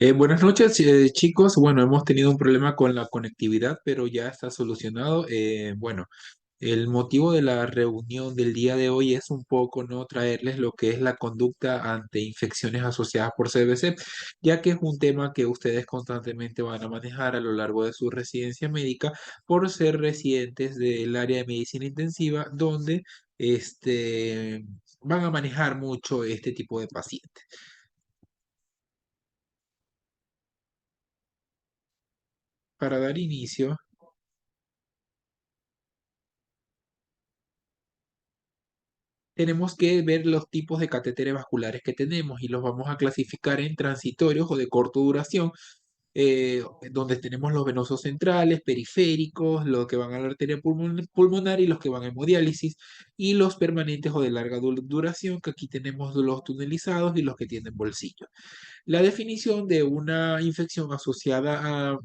Buenas noches, chicos. Bueno, hemos tenido un problema con la conectividad, pero ya está solucionado. Bueno, el motivo de la reunión del día de hoy es un poco no traerles lo que es la conducta ante infecciones asociadas por CBC, ya que es un tema que ustedes constantemente van a manejar a lo largo de su residencia médica por ser residentes del área de medicina intensiva, donde van a manejar mucho este tipo de pacientes. Para dar inicio, tenemos que ver los tipos de catéteres vasculares que tenemos y los vamos a clasificar en transitorios o de corta duración, donde tenemos los venosos centrales, periféricos, los que van a la arteria pulmonar y los que van a hemodiálisis, y los permanentes o de larga duración, que aquí tenemos los tunelizados y los que tienen bolsillo. La definición de una infección asociada a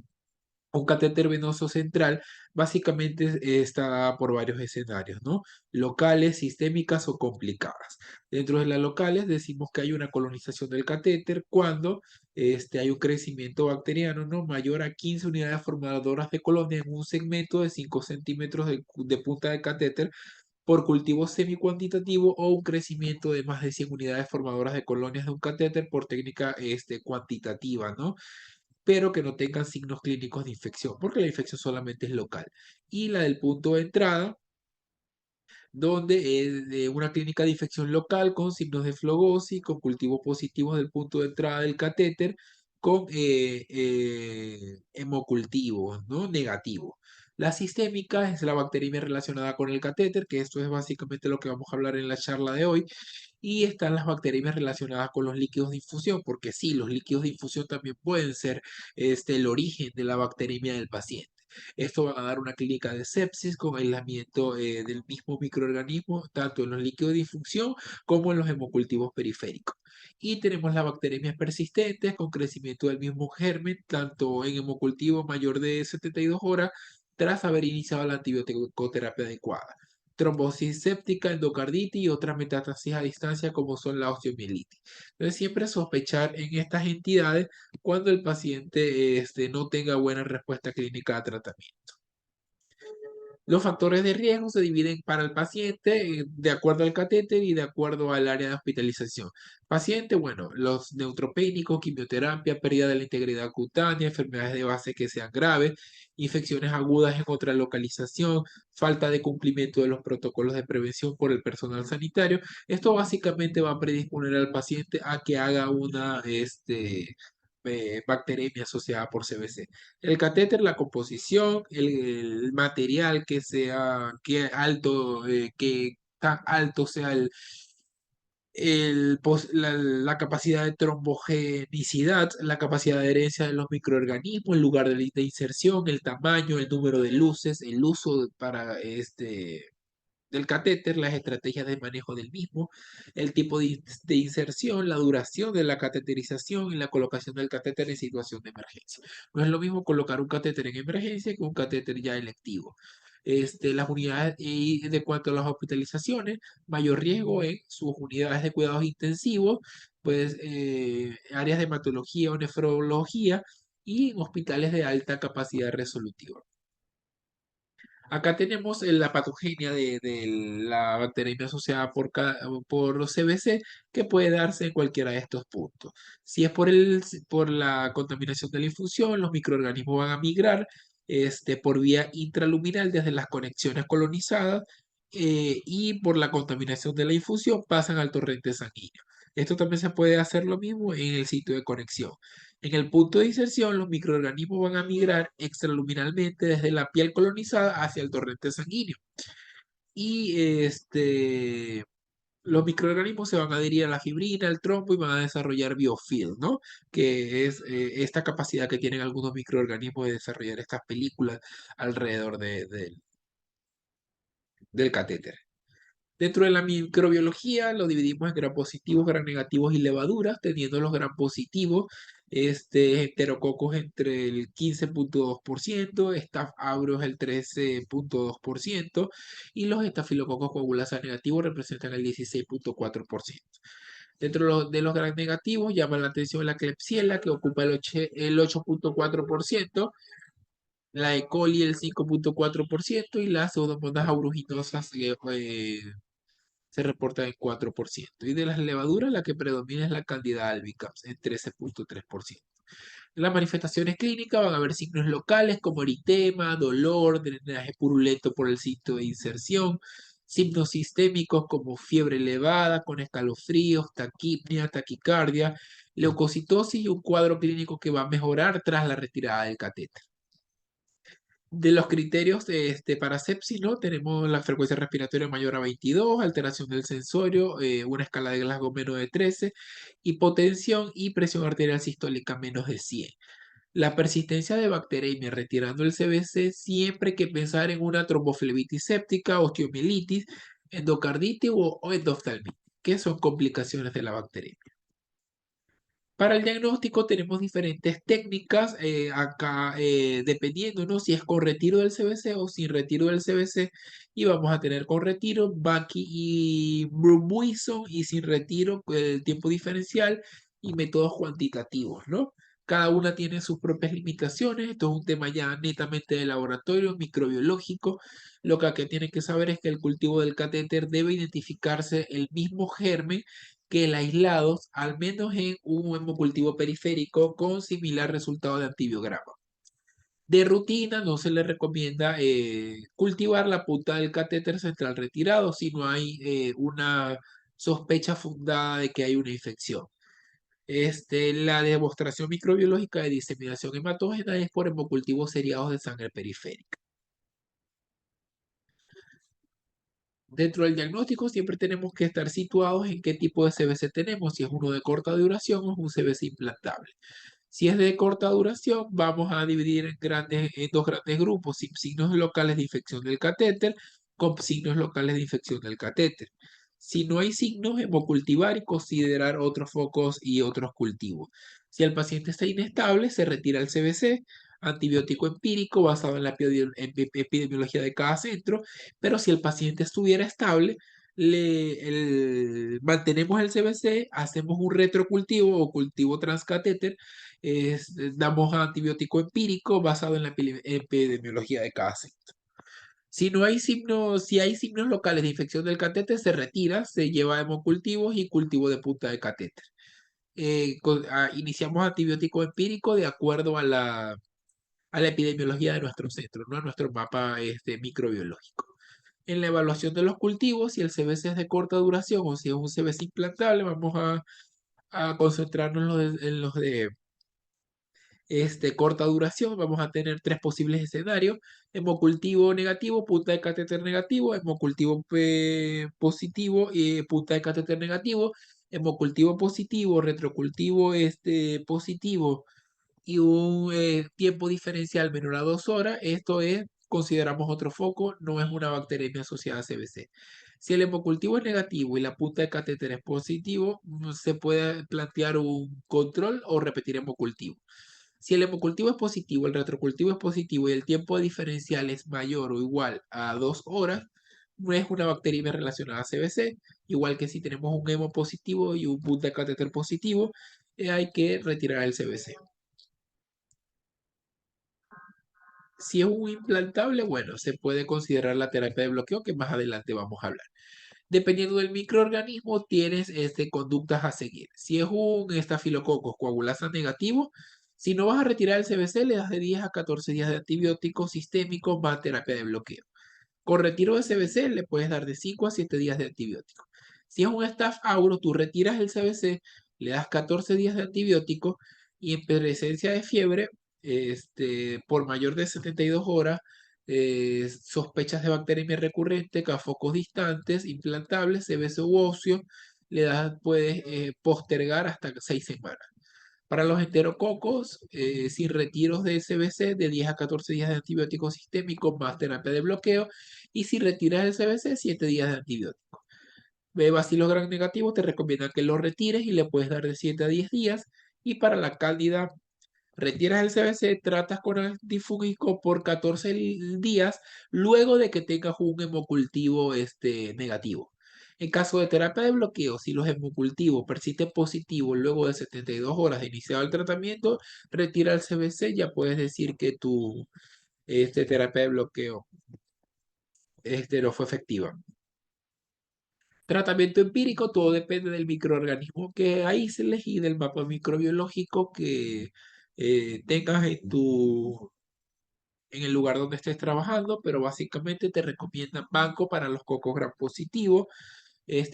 un catéter venoso central básicamente está por varios escenarios, ¿no? Locales, sistémicas o complicadas. Dentro de las locales decimos que hay una colonización del catéter cuando hay un crecimiento bacteriano, ¿no? Mayor a 15 unidades formadoras de colonia en un segmento de 5 centímetros de punta de catéter por cultivo semi-cuantitativo o un crecimiento de más de 100 unidades formadoras de colonias de un catéter por técnica cuantitativa, ¿no? Pero que no tengan signos clínicos de infección, porque la infección solamente es local. Y la del punto de entrada, donde es de una clínica de infección local con signos de flogosis, con cultivos positivos del punto de entrada del catéter, con hemocultivos, ¿no? Negativos. La sistémica es la bacteriemia relacionada con el catéter, que esto es básicamente lo que vamos a hablar en la charla de hoy. Y están las bacterias relacionadas con los líquidos de infusión, porque sí, los líquidos de infusión también pueden ser el origen de la bacteriemia del paciente. Esto va a dar una clínica de sepsis con aislamiento del mismo microorganismo, tanto en los líquidos de infusión como en los hemocultivos periféricos. Y tenemos las bacterias persistentes con crecimiento del mismo germen, tanto en hemocultivo mayor de 72 horas, tras haber iniciado la antibioticoterapia adecuada, trombosis séptica, endocarditis y otras metástasis a distancia como son la osteomielitis. Entonces, siempre sospechar en estas entidades cuando el paciente no tenga buena respuesta clínica a tratamiento. Los factores de riesgo se dividen para el paciente de acuerdo al catéter y de acuerdo al área de hospitalización. Paciente, bueno, los neutropénicos, quimioterapia, pérdida de la integridad cutánea, enfermedades de base que sean graves, infecciones agudas en otra localización, falta de cumplimiento de los protocolos de prevención por el personal sanitario. Esto básicamente va a predisponer al paciente a que haga una bacteremia asociada por CBC. El catéter, la composición, el material que sea, que alto, que tan alto sea la capacidad de trombogenicidad, la capacidad de herencia de los microorganismos, el lugar de inserción, el tamaño, el número de luces, el uso para del catéter, las estrategias de manejo del mismo, el tipo de inserción, la duración de la cateterización y la colocación del catéter en situación de emergencia. No es lo mismo colocar un catéter en emergencia que un catéter ya electivo. Las unidades y de cuanto a las hospitalizaciones, mayor riesgo en sus unidades de cuidados intensivos, pues áreas de hematología o nefrología y en hospitales de alta capacidad resolutiva. Acá tenemos la patogenia de la bacteriemia asociada por CBC, que puede darse en cualquiera de estos puntos. Si es por la contaminación de la infusión, los microorganismos van a migrar por vía intraluminal desde las conexiones colonizadas, y por la contaminación de la infusión pasan al torrente sanguíneo. Esto también se puede hacer lo mismo en el sitio de conexión. En el punto de inserción, los microorganismos van a migrar extraluminalmente desde la piel colonizada hacia el torrente sanguíneo. Y los microorganismos se van a adherir a la fibrina, al trombo y van a desarrollar biofilm, ¿no? Que es esta capacidad que tienen algunos microorganismos de desarrollar estas películas alrededor del catéter. Dentro de la microbiología lo dividimos en gram positivos, gram negativos y levaduras, teniendo los gram positivos, enterococos entre el 15,2%, Staph aureus el 13,2% y los estafilococos coagulasa negativos representan el 16,4%. De los gram negativos llama la atención la Klebsiella, que ocupa el 8,4%, la E. coli el 5,4% y las pseudomonas aeruginosas se reportan en 4%. Y de las levaduras, la que predomina es la Candida albicans en 13,3%. En las manifestaciones clínicas van a haber signos locales como eritema, dolor, drenaje purulento por el sitio de inserción, signos sistémicos como fiebre elevada con escalofríos, taquipnea, taquicardia, leucocitosis y un cuadro clínico que va a mejorar tras la retirada del catéter. De los criterios para sepsis, ¿no? Tenemos la frecuencia respiratoria mayor a 22, alteración del sensorio, una escala de Glasgow menos de 13, hipotensión y presión arterial sistólica menos de 100. La persistencia de bacteremia retirando el CBC, siempre hay que pensar en una tromboflebitis séptica, osteomielitis, endocarditis o endoftalmitis, que son complicaciones de la bacteremia. Para el diagnóstico tenemos diferentes técnicas, acá dependiendo, ¿no? Si es con retiro del CBC o sin retiro del CBC, y vamos a tener con retiro Bucky y Brumbuison, y sin retiro el tiempo diferencial y métodos cuantitativos, ¿no? Cada una tiene sus propias limitaciones. Esto es un tema ya netamente de laboratorio, microbiológico. Lo que acá tienen que saber es que el cultivo del catéter debe identificarse el mismo germen que el aislado, al menos en un hemocultivo periférico con similar resultado de antibiograma. De rutina no se le recomienda cultivar la punta del catéter central retirado si no hay una sospecha fundada de que hay una infección. La demostración microbiológica de diseminación hematógena es por hemocultivos seriados de sangre periférica. Dentro del diagnóstico siempre tenemos que estar situados en qué tipo de CBC tenemos, si es uno de corta duración o es un CBC implantable. Si es de corta duración, vamos a dividir en dos grandes grupos, sin signos locales de infección del catéter, con signos locales de infección del catéter. Si no hay signos, hemocultivar y considerar otros focos y otros cultivos. Si el paciente está inestable, se retira el CBC, antibiótico empírico basado en la epidemiología de cada centro, pero si el paciente estuviera estable, mantenemos el CBC, hacemos un retrocultivo o cultivo transcatéter, damos antibiótico empírico basado en la epidemiología de cada centro. Si no hay signos, si hay signos locales de infección del catéter, se retira, se lleva a hemocultivos y cultivo de punta de catéter. Iniciamos antibiótico empírico de acuerdo a la epidemiología de nuestro centro, ¿no? A nuestro mapa microbiológico. En la evaluación de los cultivos, si el CBC es de corta duración o si es un CBC implantable, vamos a concentrarnos en los de corta duración. Vamos a tener tres posibles escenarios: hemocultivo negativo, punta de catéter negativo; hemocultivo positivo y punta de catéter negativo; hemocultivo positivo, retrocultivo positivo y un tiempo diferencial menor a 2 horas. Esto es, consideramos otro foco, no es una bacteremia asociada a CBC. Si el hemocultivo es negativo y la punta de catéter es positivo, se puede plantear un control o repetir hemocultivo. Si el hemocultivo es positivo, el retrocultivo es positivo y el tiempo diferencial es mayor o igual a 2 horas, no es una bacteremia relacionada a CBC. Igual que si tenemos un hemo positivo y un punta de catéter positivo, hay que retirar el CBC. Si es un implantable, bueno, se puede considerar la terapia de bloqueo, que más adelante vamos a hablar. Dependiendo del microorganismo, tienes conductas a seguir. Si es un estafilococcus coagulasa negativo, si no vas a retirar el CBC, le das de 10 a 14 días de antibióticos sistémicos más terapia de bloqueo. Con retiro de CBC le puedes dar de 5 a 7 días de antibiótico. Si es un Staph aureus, tú retiras el CBC, le das 14 días de antibiótico y en presencia de fiebre, por mayor de 72 horas, sospechas de bacteremia recurrente, focos distantes, implantables, CBC u óseo, puedes postergar hasta 6 semanas. Para los enterococos, sin retiros de CBC, de 10 a 14 días de antibiótico sistémico más terapia de bloqueo, y si retiras el CBC, 7 días de antibiótico. Bacilos gram negativos te recomiendan que lo retires y le puedes dar de 7 a 10 días. Y para la cándida, retiras el CBC, tratas con antifúngico por 14 días luego de que tengas un hemocultivo negativo. En caso de terapia de bloqueo, si los hemocultivos persisten positivos luego de 72 horas de iniciado el tratamiento, retira el CBC, ya puedes decir que tu terapia de bloqueo no fue efectiva. Tratamiento empírico, todo depende del microorganismo que aísles y del mapa microbiológico que tengas en el lugar donde estés trabajando, pero básicamente te recomiendan banco para los cocos gram positivos,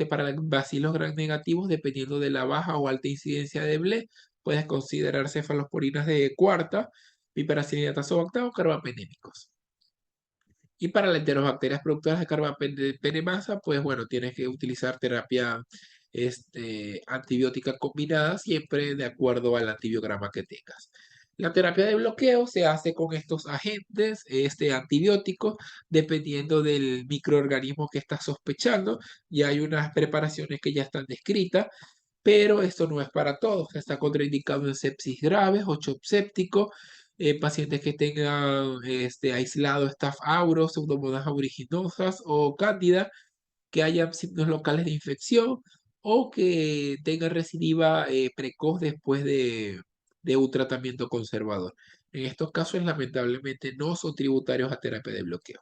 para los bacilos gram negativos, dependiendo de la baja o alta incidencia de BLE, puedes considerar cefalosporinas de cuarta, piperacillin tazobactam o carbapenémicos. Y para las enterobacterias productoras de carbapenemasa, pues bueno, tienes que utilizar terapia antibiótica combinada, siempre de acuerdo al antibiograma que tengas. La terapia de bloqueo se hace con estos agentes antibióticos, dependiendo del microorganismo que estás sospechando. Y hay unas preparaciones que ya están descritas, pero esto no es para todos. Está contraindicado en sepsis graves o shock séptico, pacientes que tengan aislado Staph aureus, Pseudomonas aeruginosa o cándida, que hayan signos locales de infección o que tengan recidiva precoz después de un tratamiento conservador. En estos casos, lamentablemente, no son tributarios a terapia de bloqueo.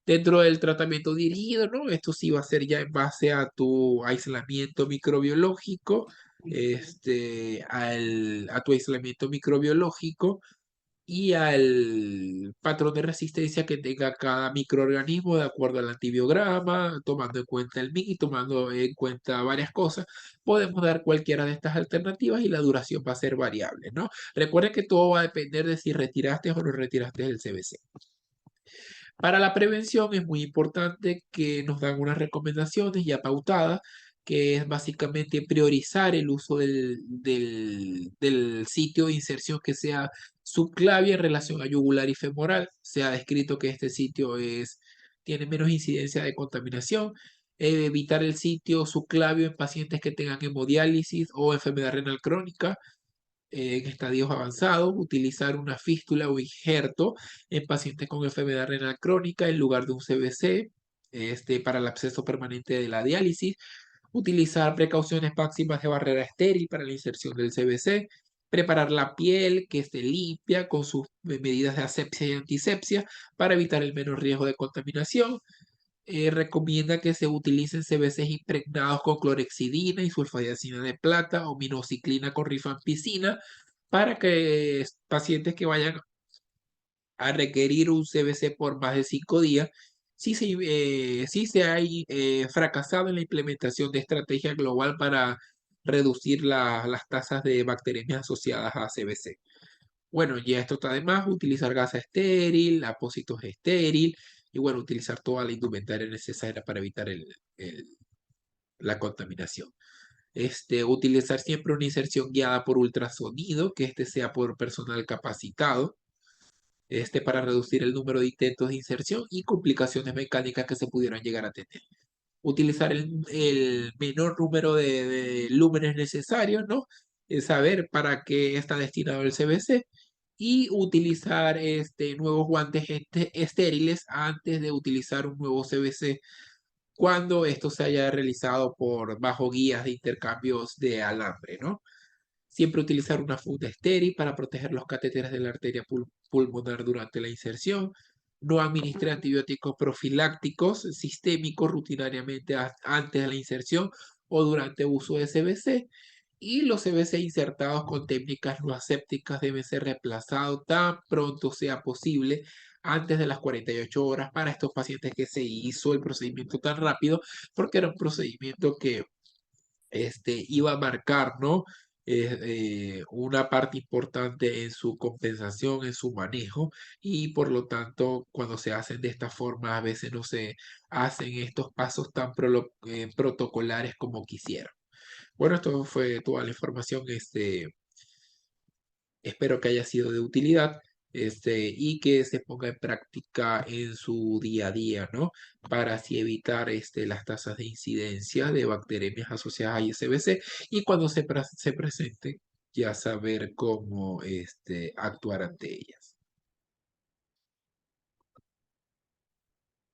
Dentro del tratamiento dirigido, ¿no? Esto sí va a ser ya en base a tu aislamiento microbiológico, a tu aislamiento microbiológico y al patrón de resistencia que tenga cada microorganismo de acuerdo al antibiograma, tomando en cuenta el MIC y tomando en cuenta varias cosas, podemos dar cualquiera de estas alternativas y la duración va a ser variable, ¿no? Recuerden que todo va a depender de si retiraste o no retiraste el CBC. Para la prevención es muy importante que nos dan unas recomendaciones ya pautadas, que es básicamente priorizar el uso del sitio de inserción que sea subclavia en relación a yugular y femoral. Se ha descrito que este sitio tiene menos incidencia de contaminación. Evitar el sitio subclavio en pacientes que tengan hemodiálisis o enfermedad renal crónica en estadios avanzados, utilizar una fístula o injerto en pacientes con enfermedad renal crónica en lugar de un CBC, para el acceso permanente de la diálisis, utilizar precauciones máximas de barrera estéril para la inserción del CBC, preparar la piel que esté limpia con sus medidas de asepsia y antisepsia para evitar el menor riesgo de contaminación. Recomienda que se utilicen CBCs impregnados con clorexidina y sulfadiazina de plata o minociclina con rifampicina para que pacientes que vayan a requerir un CBC por más de 5 días, si se ha fracasado en la implementación de estrategia global para reducir las tasas de bacterias asociadas a CBC. Bueno, ya esto está de más, utilizar gasa estéril, apósitos estéril y bueno, utilizar toda la indumentaria necesaria para evitar la contaminación. Utilizar siempre una inserción guiada por ultrasonido, que sea por personal capacitado, para reducir el número de intentos de inserción y complicaciones mecánicas que se pudieran llegar a tener. Utilizar el menor número de lúmenes necesarios, ¿no? Saber para qué está destinado el CBC y utilizar nuevos guantes estériles antes de utilizar un nuevo CBC cuando esto se haya realizado bajo guías de intercambios de alambre, ¿no? Siempre utilizar una funda estéril para proteger los catéteres de la arteria pulmonar durante la inserción. No administre antibióticos profilácticos sistémicos rutinariamente antes de la inserción o durante uso de CBC. Y los CBC insertados con técnicas no asépticas deben ser reemplazados tan pronto sea posible antes de las 48 horas para estos pacientes que se hizo el procedimiento tan rápido, porque era un procedimiento que iba a marcar, ¿no? Una parte importante en su compensación, en su manejo, y por lo tanto, cuando se hacen de esta forma, a veces no se hacen estos pasos tan protocolares como quisieran. Bueno, esto fue toda la información. Espero que haya sido de utilidad, y que se ponga en práctica en su día a día, ¿no? Para así evitar las tasas de incidencia de bacterias asociadas a ISBC y cuando se presenten, ya saber cómo actuar ante ellas.